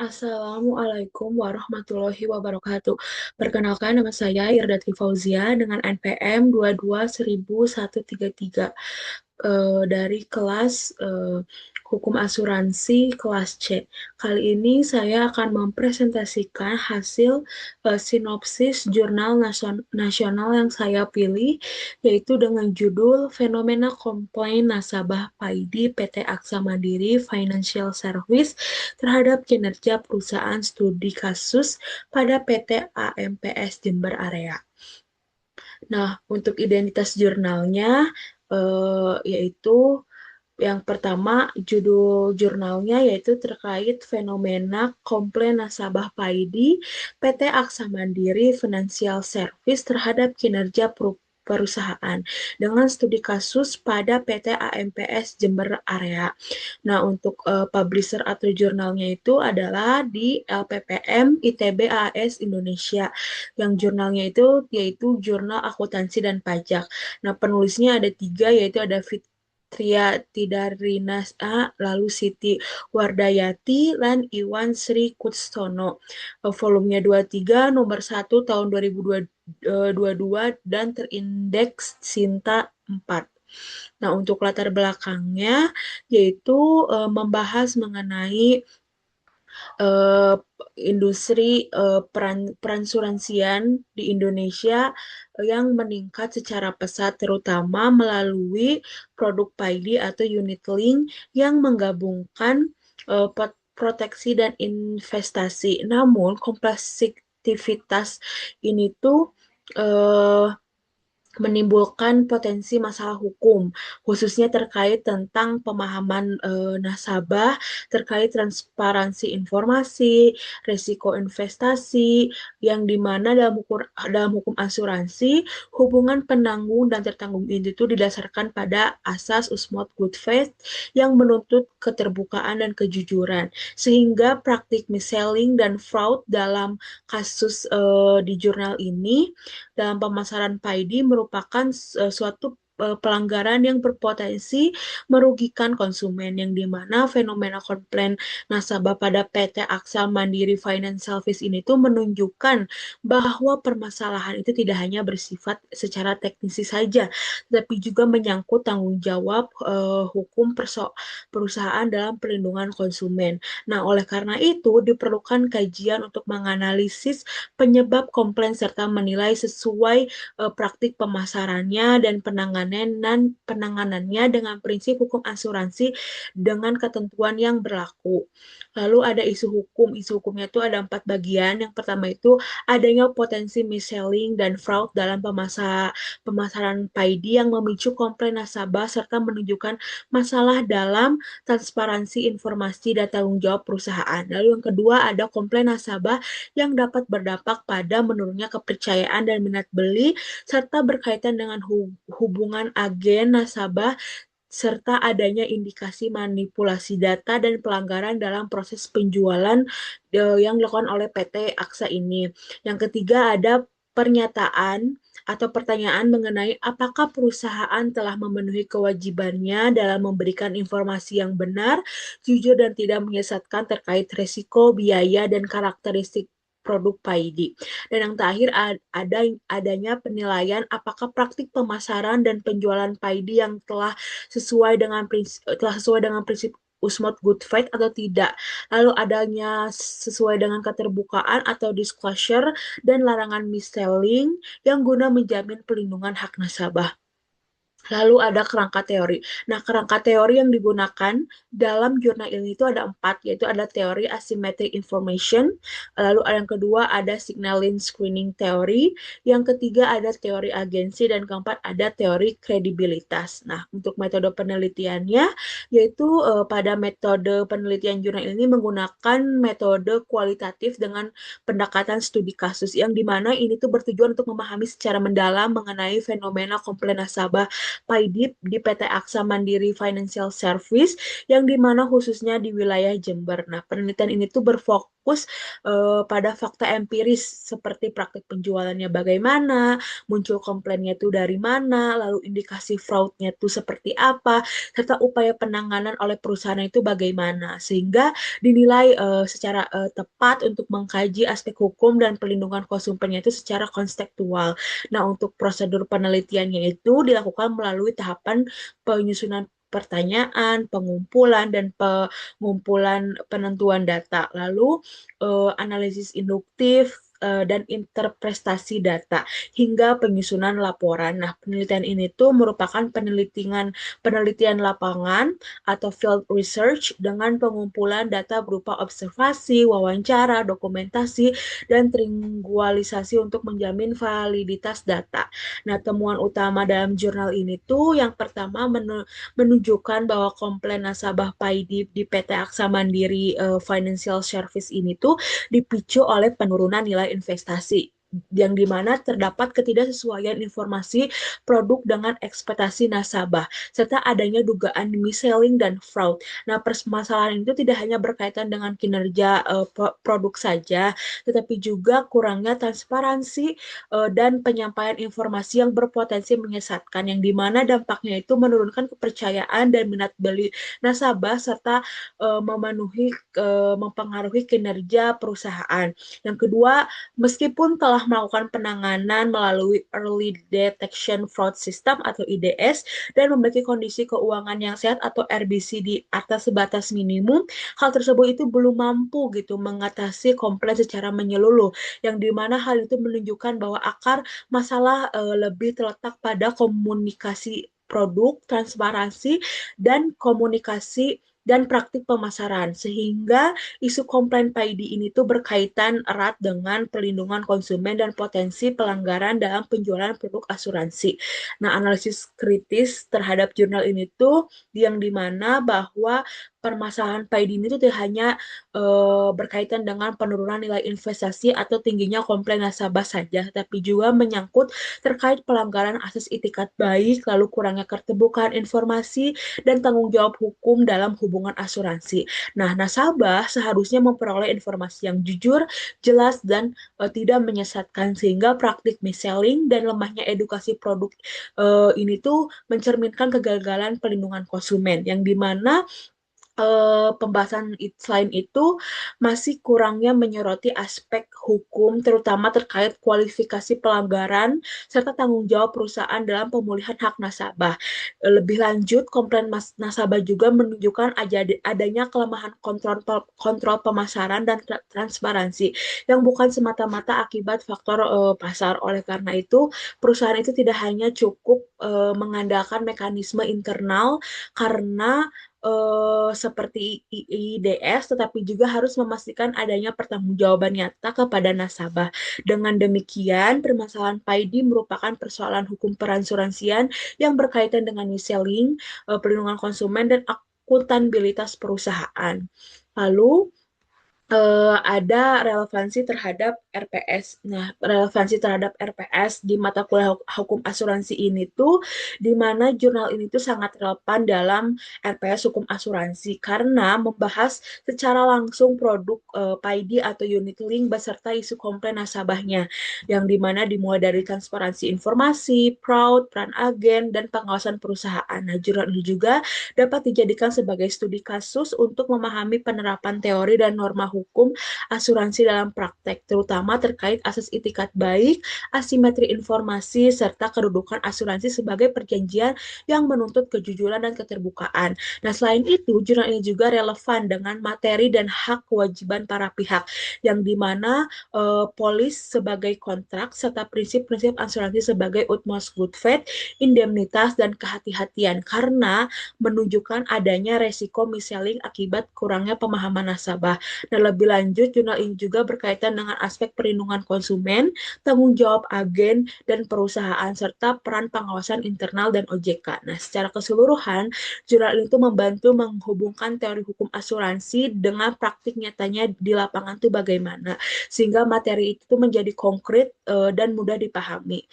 Assalamualaikum warahmatullahi wabarakatuh. Perkenalkan, nama saya Irdati Fauzia dengan NPM 22.133 dari kelas Hukum Asuransi kelas C. Kali ini saya akan mempresentasikan hasil sinopsis jurnal nasional yang saya pilih, yaitu dengan judul Fenomena Komplain Nasabah PAIDI PT Aksa Mandiri Financial Service terhadap kinerja perusahaan studi kasus pada PT AMPS Jember Area. Nah, untuk identitas jurnalnya, yaitu yang pertama, judul jurnalnya yaitu terkait fenomena komplain nasabah PAIDI PT Aksa Mandiri Financial Service terhadap kinerja perusahaan dengan studi kasus pada PT AMPS Jember Area. Nah, untuk publisher atau jurnalnya itu adalah di LPPM ITB AS Indonesia. Yang jurnalnya itu yaitu Jurnal Akuntansi dan Pajak. Nah, penulisnya ada tiga, yaitu ada Tria Tidarinas A, lalu Siti Wardayati, dan Iwan Sri Kutstono. Volumenya 23, nomor 1 tahun 2022, dan terindeks Sinta 4. Nah, untuk latar belakangnya, yaitu membahas mengenai eh, industri peransuransian di Indonesia yang meningkat secara pesat, terutama melalui produk PAIDI atau unit link yang menggabungkan proteksi dan investasi. Namun, kompleksitas ini tuh eh, menimbulkan potensi masalah hukum, khususnya terkait tentang pemahaman nasabah, terkait transparansi informasi, risiko investasi, yang dimana dalam hukum asuransi, hubungan penanggung dan tertanggung itu didasarkan pada asas usmot good faith yang menuntut keterbukaan dan kejujuran, sehingga praktik mis-selling dan fraud dalam kasus di jurnal ini dalam pemasaran PAIDI merupakan suatu pelanggaran yang berpotensi merugikan konsumen, yang dimana fenomena komplain nasabah pada PT Aksa Mandiri Finance Service ini tuh menunjukkan bahwa permasalahan itu tidak hanya bersifat secara teknisi saja, tapi juga menyangkut tanggung jawab hukum perusahaan dalam perlindungan konsumen. Nah, oleh karena itu diperlukan kajian untuk menganalisis penyebab komplain serta menilai sesuai praktik pemasarannya dan penanganannya dengan prinsip hukum asuransi dengan ketentuan yang berlaku. Lalu ada isu hukum. Isu hukumnya itu ada 4 bagian. Yang pertama itu adanya potensi mis-selling dan fraud dalam pemasaran PAIDI yang memicu komplain nasabah serta menunjukkan masalah dalam transparansi informasi dan tanggung jawab perusahaan. Lalu yang kedua ada komplain nasabah yang dapat berdampak pada menurunnya kepercayaan dan minat beli, serta berkaitan dengan hubungan agen nasabah, serta adanya indikasi manipulasi data dan pelanggaran dalam proses penjualan yang dilakukan oleh PT Aksa ini. Yang ketiga ada pernyataan atau pertanyaan mengenai apakah perusahaan telah memenuhi kewajibannya dalam memberikan informasi yang benar, jujur, dan tidak menyesatkan terkait risiko, biaya, dan karakteristik produk PAIDI. Dan yang terakhir adanya penilaian apakah praktik pemasaran dan penjualan PAIDI yang telah sesuai dengan prinsip usmot good faith atau tidak. Lalu adanya sesuai dengan keterbukaan atau disclosure dan larangan mis-selling yang guna menjamin pelindungan hak nasabah. Lalu ada kerangka teori. Nah, kerangka teori yang digunakan dalam jurnal ini itu ada 4, yaitu ada teori asymmetric information, lalu yang kedua ada signaling screening teori, yang ketiga ada teori agensi, dan keempat ada teori kredibilitas. Nah, untuk metode penelitiannya, yaitu pada metode penelitian jurnal ini menggunakan metode kualitatif dengan pendekatan studi kasus, yang dimana ini tuh bertujuan untuk memahami secara mendalam mengenai fenomena komplain nasabah PAIDIP di PT Aksa Mandiri Financial Service yang dimana khususnya di wilayah Jember. Nah, penelitian ini tuh berfokus pada fakta empiris seperti praktik penjualannya bagaimana, muncul komplainnya itu dari mana, lalu indikasi fraudnya itu seperti apa, serta upaya penanganan oleh perusahaan itu bagaimana, sehingga dinilai secara tepat untuk mengkaji aspek hukum dan perlindungan konsumennya itu secara konstekstual. Nah, untuk prosedur penelitiannya itu dilakukan melalui tahapan penyusunan pertanyaan, pengumpulan, dan pengumpulan penentuan data. Lalu analisis induktif dan interpretasi data hingga penyusunan laporan. Nah, penelitian ini tuh merupakan penelitian lapangan atau field research dengan pengumpulan data berupa observasi, wawancara, dokumentasi, dan tringualisasi untuk menjamin validitas data. Nah, temuan utama dalam jurnal ini tuh yang pertama menunjukkan bahwa komplain nasabah PAIDIP di PT Aksa Mandiri Financial Service ini tuh dipicu oleh penurunan nilai investasi yang dimana terdapat ketidaksesuaian informasi produk dengan ekspektasi nasabah, serta adanya dugaan mis-selling dan fraud. Nah, permasalahan itu tidak hanya berkaitan dengan kinerja produk saja, tetapi juga kurangnya transparansi dan penyampaian informasi yang berpotensi menyesatkan, yang dimana dampaknya itu menurunkan kepercayaan dan minat beli nasabah, serta mempengaruhi kinerja perusahaan. Yang kedua, meskipun telah melakukan penanganan melalui Early Detection Fraud System atau IDS dan memiliki kondisi keuangan yang sehat atau RBC di atas sebatas minimum, hal tersebut itu belum mampu gitu mengatasi komplain secara menyeluruh, yang dimana hal itu menunjukkan bahwa akar masalah lebih terletak pada komunikasi produk, transparansi, dan komunikasi dan praktik pemasaran, sehingga isu komplain PAID ini tuh berkaitan erat dengan perlindungan konsumen dan potensi pelanggaran dalam penjualan produk asuransi. Nah, analisis kritis terhadap jurnal ini tuh yang dimana bahwa permasalahan PAID ini tuh tidak hanya berkaitan dengan penurunan nilai investasi atau tingginya komplain nasabah saja, tapi juga menyangkut terkait pelanggaran asas itikat baik, lalu kurangnya keterbukaan informasi, dan tanggung jawab hukum dalam hubungan asuransi. Nah, nasabah seharusnya memperoleh informasi yang jujur, jelas, dan tidak menyesatkan, sehingga praktik mis-selling dan lemahnya edukasi produk ini tuh mencerminkan kegagalan perlindungan konsumen, yang dimana pembahasan selain itu masih kurangnya menyoroti aspek hukum terutama terkait kualifikasi pelanggaran serta tanggung jawab perusahaan dalam pemulihan hak nasabah. Lebih lanjut, komplain nasabah juga menunjukkan adanya kelemahan kontrol pemasaran dan transparansi yang bukan semata-mata akibat faktor pasar. Oleh karena itu, perusahaan itu tidak hanya cukup mengandalkan mekanisme internal karena seperti IDS, tetapi juga harus memastikan adanya pertanggungjawaban nyata kepada nasabah. Dengan demikian, permasalahan PAID merupakan persoalan hukum peransuransian yang berkaitan dengan mis-selling, perlindungan konsumen, dan akuntabilitas perusahaan. Lalu, ada relevansi terhadap RPS. Nah, relevansi terhadap RPS di mata kuliah hukum asuransi ini tuh, di mana jurnal ini tuh sangat relevan dalam RPS hukum asuransi karena membahas secara langsung produk PAID atau unit link beserta isu komplain nasabahnya, yang dimana dimulai dari transparansi informasi, fraud, peran agen, dan pengawasan perusahaan. Nah, jurnal ini juga dapat dijadikan sebagai studi kasus untuk memahami penerapan teori dan norma hukum asuransi dalam praktek, terutama terkait asas itikat baik, asimetri informasi, serta kedudukan asuransi sebagai perjanjian yang menuntut kejujuran dan keterbukaan. Nah, selain itu, jurnal ini juga relevan dengan materi dan hak kewajiban para pihak, yang dimana polis sebagai kontrak, serta prinsip-prinsip asuransi sebagai utmost good faith, indemnitas, dan kehati-hatian, karena menunjukkan adanya resiko mis-selling akibat kurangnya pemahaman nasabah. Dan lebih lanjut, jurnal ini juga berkaitan dengan aspek perlindungan konsumen, tanggung jawab agen dan perusahaan, serta peran pengawasan internal dan OJK. Nah, secara keseluruhan, jurnal ini tuh membantu menghubungkan teori hukum asuransi dengan praktik nyatanya di lapangan tuh bagaimana, sehingga materi itu tuh menjadi konkret dan mudah dipahami.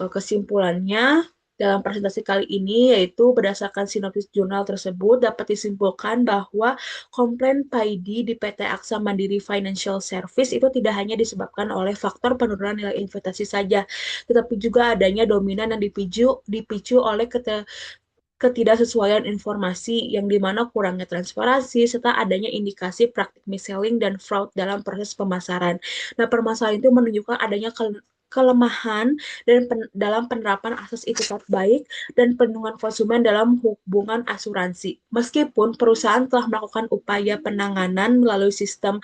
Kesimpulannya, Dalam presentasi kali ini, yaitu berdasarkan sinopsis jurnal tersebut, dapat disimpulkan bahwa komplain PAID di PT Aksa Mandiri Financial Service itu tidak hanya disebabkan oleh faktor penurunan nilai investasi saja, tetapi juga adanya dominan yang dipicu oleh ketidaksesuaian informasi yang dimana kurangnya transparansi serta adanya indikasi praktik mis-selling dan fraud dalam proses pemasaran. Nah, permasalahan itu menunjukkan adanya kelemahan dalam penerapan asas itikat baik dan perlindungan konsumen dalam hubungan asuransi. Meskipun perusahaan telah melakukan upaya penanganan melalui sistem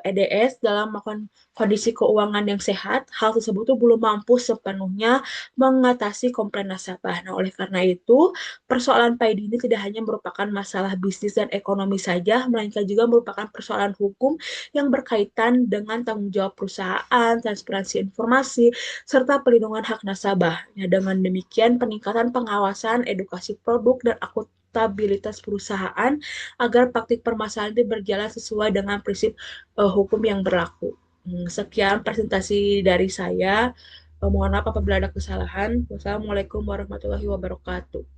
EDS dalam melakukan kondisi keuangan yang sehat, hal tersebut tuh belum mampu sepenuhnya mengatasi komplain nasabah. Nah, oleh karena itu, persoalan PAID ini tidak hanya merupakan masalah bisnis dan ekonomi saja, melainkan juga merupakan persoalan hukum yang berkaitan dengan tanggung jawab perusahaan, transparansi informasi, serta pelindungan hak nasabah. Ya, dengan demikian, peningkatan pengawasan, edukasi produk, dan akuntabilitas perusahaan agar praktik permasalahan itu berjalan sesuai dengan prinsip hukum yang berlaku. Sekian presentasi dari saya. Mohon maaf apabila ada kesalahan. Wassalamualaikum warahmatullahi wabarakatuh.